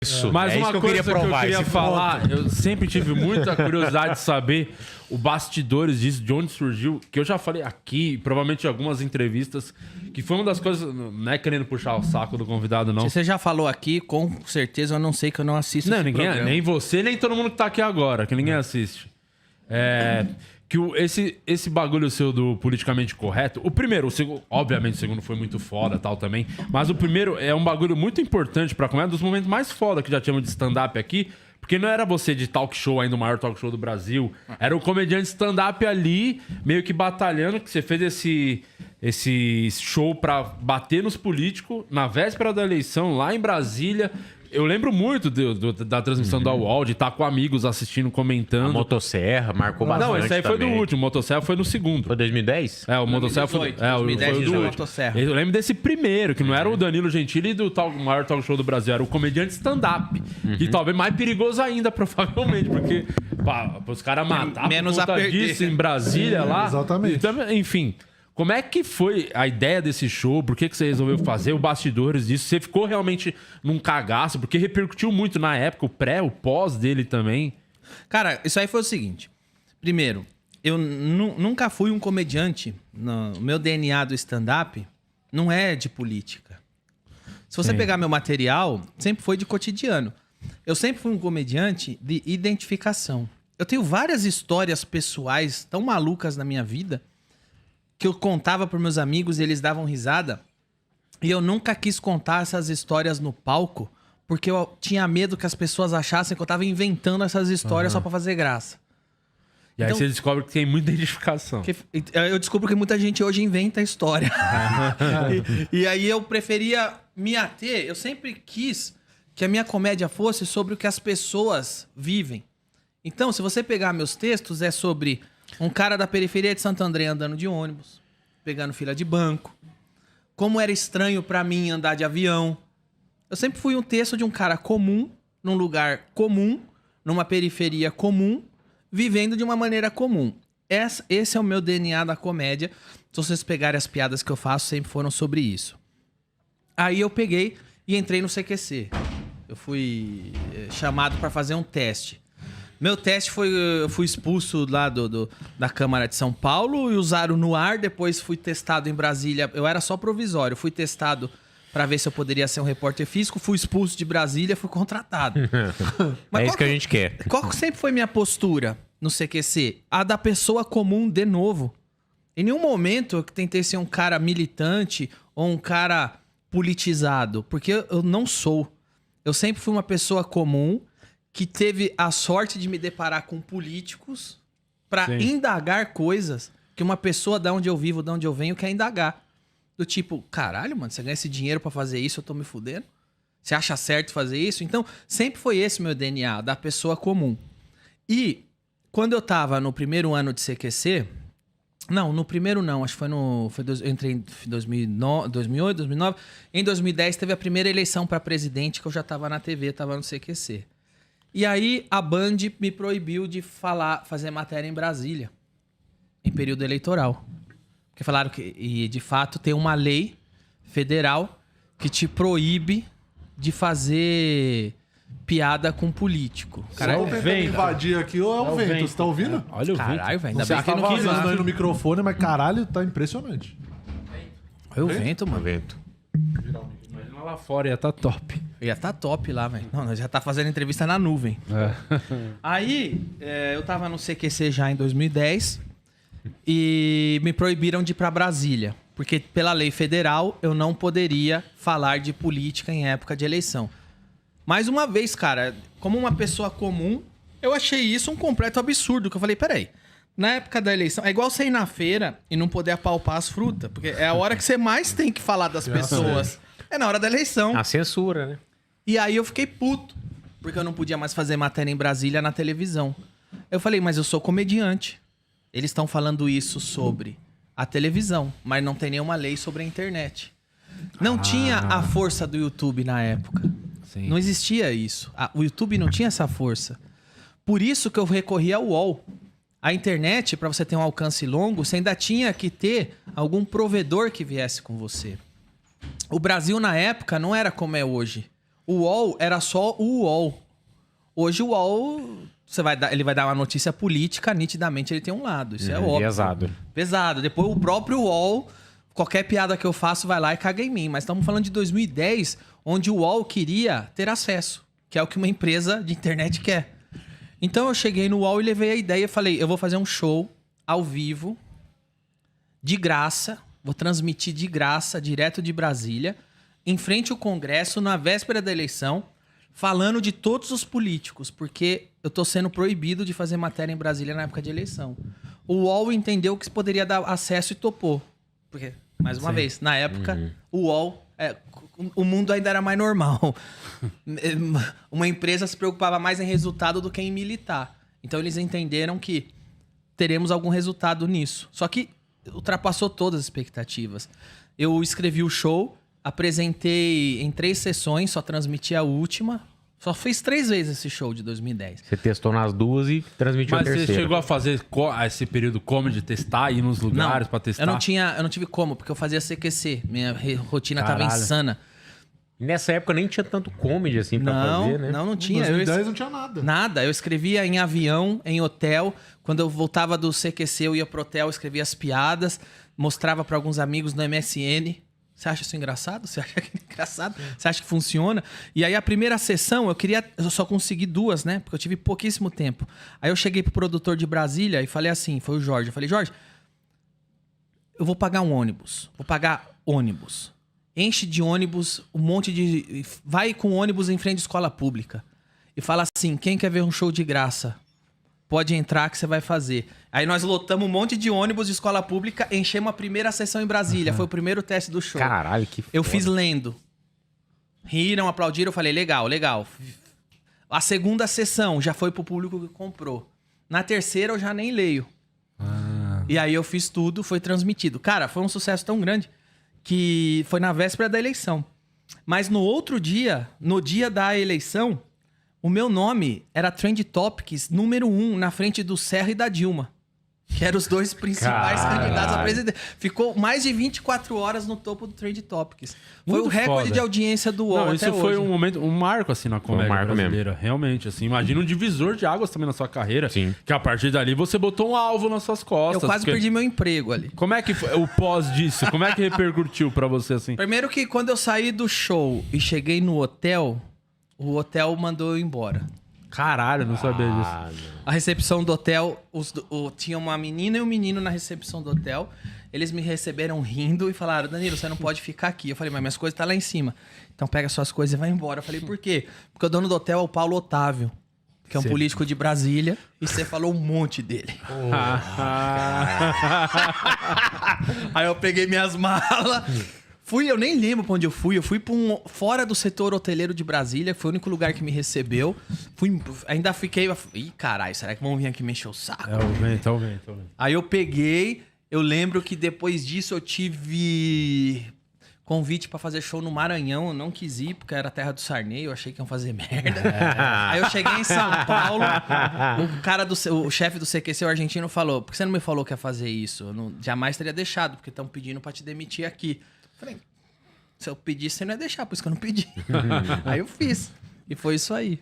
Isso. Mas uma isso que eu coisa queria provar, que eu queria falar, eu sempre tive muita curiosidade de saber o bastidores disso, de onde surgiu, que eu já falei aqui, provavelmente em algumas entrevistas, que foi uma das coisas, não é querendo puxar o saco do convidado, não. Se você já falou aqui, com certeza eu não sei que eu não assisto Não, esse ninguém, programa. nem você, nem todo mundo que tá aqui agora, que ninguém assiste. Que esse bagulho seu do politicamente correto, o primeiro, o segundo, obviamente o segundo foi muito foda tal também, mas o primeiro é um bagulho muito importante pra comédia, dos momentos mais foda que já tínhamos de stand-up aqui, porque não era você de talk show, ainda o maior talk show do Brasil, era o comediante stand-up ali, meio que batalhando, que você fez esse show pra bater nos políticos na véspera da eleição, lá em Brasília. Eu lembro muito da transmissão da UOL, de estar com amigos assistindo, comentando. A motosserra marcou bastante. Não, esse aí foi também. do último. O motosserra foi no segundo. Foi 2010? O motosserra foi, 2010 foi o do já último. motosserra. Eu lembro desse primeiro, que não era o Danilo Gentili do maior talk show do Brasil, era o comediante stand-up. Que talvez mais perigoso ainda, provavelmente, porque os caras matar menos por conta a perder. disso em Brasília lá. Exatamente. Então, enfim. Como é que foi a ideia desse show? Por que você resolveu fazer? Os bastidores disso? Você ficou realmente num cagaço? Porque repercutiu muito na época, o pré, o pós dele também. Cara, isso aí foi o seguinte. Primeiro, eu nunca fui um comediante. O meu DNA do stand-up não é de política. Se você pegar meu material, sempre foi de cotidiano. Eu sempre fui um comediante de identificação. Eu tenho várias histórias pessoais tão malucas na minha vida que eu contava para meus amigos e eles davam risada. E eu nunca quis contar essas histórias no palco porque eu tinha medo que as pessoas achassem que eu tava inventando essas histórias só para fazer graça. E aí Então- você descobre que tem muita identificação. Eu descubro que muita gente hoje inventa história. e aí eu preferia me ater. Eu sempre quis que a minha comédia fosse sobre o que as pessoas vivem. Então, se você pegar meus textos, é sobre um cara da periferia de Santo André andando de ônibus, pegando fila de banco. Como era estranho pra mim andar de avião. Eu sempre fui um texto de um cara comum, num lugar comum, numa periferia comum, vivendo de uma maneira comum. Esse é o meu DNA da comédia. Se vocês pegarem as piadas que eu faço, sempre foram sobre isso. Aí eu peguei e entrei no CQC. Eu fui chamado para fazer um teste. Meu teste foi... Eu fui expulso lá da Câmara de São Paulo e usaram no ar. Depois fui testado em Brasília. Eu era só provisório. Fui testado para ver se eu poderia ser um repórter físico. Fui expulso de Brasília, fui contratado. É isso que a gente quer. Qual sempre foi minha postura no CQC? A da pessoa comum de novo. Em nenhum momento eu tentei ser um cara militante ou um cara politizado, porque eu não sou. Eu sempre fui uma pessoa comum que teve a sorte de me deparar com políticos para indagar coisas que uma pessoa da onde eu vivo, da onde eu venho, quer indagar. Do tipo, caralho, mano, você ganha esse dinheiro para fazer isso, eu tô me fudendo? Você acha certo fazer isso? Então, sempre foi esse meu DNA, da pessoa comum. E quando eu tava no primeiro ano de CQC... Não, no primeiro não, acho que eu entrei em 2008, 2009. Em 2010 teve a primeira eleição para presidente, que eu já tava na TV, tava no CQC. E aí a Band me proibiu de fazer matéria em Brasília, em período eleitoral. Porque falaram que, e de fato, tem uma lei federal que te proíbe de fazer piada com político. Cara, o vento invadir aqui ou é o vento? Você tá ouvindo? Olha o Caralho, velho, Não ainda sei bem se que tá não quis. vazando aí no microfone, mas caralho, tá impressionante. Olha o vento, mano. Vento. Imagina lá fora, ia tá top. Ia tá top lá, velho. Não, nós já tá fazendo entrevista na nuvem. Aí, eu tava no CQC já em 2010 e me proibiram de ir pra Brasília. Porque pela lei federal, eu não poderia falar de política em época de eleição. Mais uma vez, cara, como uma pessoa comum, eu achei isso um completo absurdo. Que eu falei, peraí, na época da eleição, é igual você ir na feira e não poder apalpar as frutas. Porque é a hora que você mais tem que falar das pessoas. É na hora da eleição. A censura, né? E aí eu fiquei puto, porque eu não podia mais fazer matéria em Brasília na televisão. Eu falei, mas eu sou comediante. Eles estão falando isso sobre a televisão, mas não tem nenhuma lei sobre a internet. Não tinha a força do YouTube na época. Sim. Não existia isso. O YouTube não tinha essa força. Por isso que eu recorri ao UOL. A internet, para você ter um alcance longo, você ainda tinha que ter algum provedor que viesse com você. O Brasil, na época, não era como é hoje. O UOL era só o UOL. Hoje o UOL, ele vai dar uma notícia política, nitidamente ele tem um lado. Isso é óbvio. Pesado. Pesado. Depois o próprio UOL, qualquer piada que eu faço vai lá e caga em mim. Mas estamos falando de 2010, onde o UOL queria ter acesso, que é o que uma empresa de internet quer. Então eu cheguei no UOL e levei a ideia e falei, eu vou fazer um show ao vivo, de graça, vou transmitir de graça, direto de Brasília, em frente ao Congresso, na véspera da eleição, falando de todos os políticos, porque eu tô sendo proibido de fazer matéria em Brasília na época de eleição. O UOL entendeu que poderia dar acesso e topou. Porque, mais uma vez, na época, o UOL... o mundo ainda era mais normal. Uma empresa se preocupava mais em resultado do que em militar. Então eles entenderam que teremos algum resultado nisso. Só que ultrapassou todas as expectativas. Eu escrevi o show, apresentei em 3 sessões, só transmiti a última. Só fiz 3 vezes esse show de 2010. Você testou nas 2 e transmitiu a Mas terceira. você chegou a fazer esse período comedy, testar, ir nos lugares pra testar? Eu não tive como, porque eu fazia CQC. Minha rotina tava Caralho. insana. Nessa época nem tinha tanto comedy assim pra fazer, né? Não Em tinha. 2010 não tinha nada. Nada. Eu escrevia em avião, em hotel. Quando eu voltava do CQC, eu ia pro hotel, escrevia as piadas, mostrava pra alguns amigos no MSN. Você acha isso engraçado? Você acha que é engraçado? Você acha que funciona? E aí a primeira sessão, eu só consegui 2, né? Porque eu tive pouquíssimo tempo. Aí eu cheguei pro produtor de Brasília e falei assim, foi o Jorge. Eu falei, Jorge, eu vou pagar um ônibus. Vou pagar ônibus. Enche de ônibus, um monte de... Vai com ônibus em frente à escola pública. E fala assim, quem quer ver um show de graça? Pode entrar que você vai fazer. Aí nós lotamos um monte de ônibus de escola pública, enchemos a primeira sessão em Brasília. Foi o primeiro teste do show. Caralho, que foda. Eu fiz lendo. Riram, aplaudiram, eu falei, legal, legal. A segunda sessão já foi pro público que comprou. Na terceira eu já nem leio. E aí eu fiz tudo, foi transmitido. Cara, foi um sucesso tão grande que foi na véspera da eleição. Mas no outro dia, no dia da eleição, o meu nome era Trend Topics número 1 na frente do Serra e da Dilma. Que eram os 2 principais Caralho. candidatos a presidente. Ficou mais de 24 horas no topo do Trend Topics. Foi Muito o recorde foda. de audiência do UOL Não, até isso foi hoje. um momento, um marco assim na comédia marco brasileira, realmente, assim, imagina um divisor de águas também na sua carreira, Sim. que a partir dali você botou um alvo nas suas Eu costas. quase porque- perdi meu emprego ali. Como é que foi o pós disso? Como é que repercutiu pra você assim? Primeiro que quando eu saí do show e cheguei no hotel, o hotel mandou eu embora. Caralho, não sabia disso. Ah, não. A recepção do hotel, tinha uma menina e um menino na recepção do hotel. Eles me receberam rindo e falaram, Danilo, você não pode ficar aqui. Eu falei, mas minhas coisas estão lá em cima. Então pega suas coisas e vai embora. Eu falei, por quê? Porque o dono do hotel é o Paulo Otávio, que é um político de Brasília, e você falou um monte dele. Aí eu peguei minhas malas, eu nem lembro pra onde eu fui fora do setor hoteleiro de Brasília, foi o único lugar que me recebeu. Ainda fiquei, ih, caralho, será que vão vir aqui mexer o saco? É o vento. Aí eu peguei, eu lembro que depois disso eu tive convite pra fazer show no Maranhão, eu não quis ir, porque era a terra do Sarney, eu achei que iam fazer merda. Aí eu cheguei em São Paulo, o chefe do CQC, o argentino, falou, por que você não me falou que ia fazer isso? Eu jamais teria deixado, porque estão pedindo pra te demitir aqui. Falei, se eu pedisse, você não ia deixar, por isso que eu não pedi. Aí eu fiz. E foi isso aí.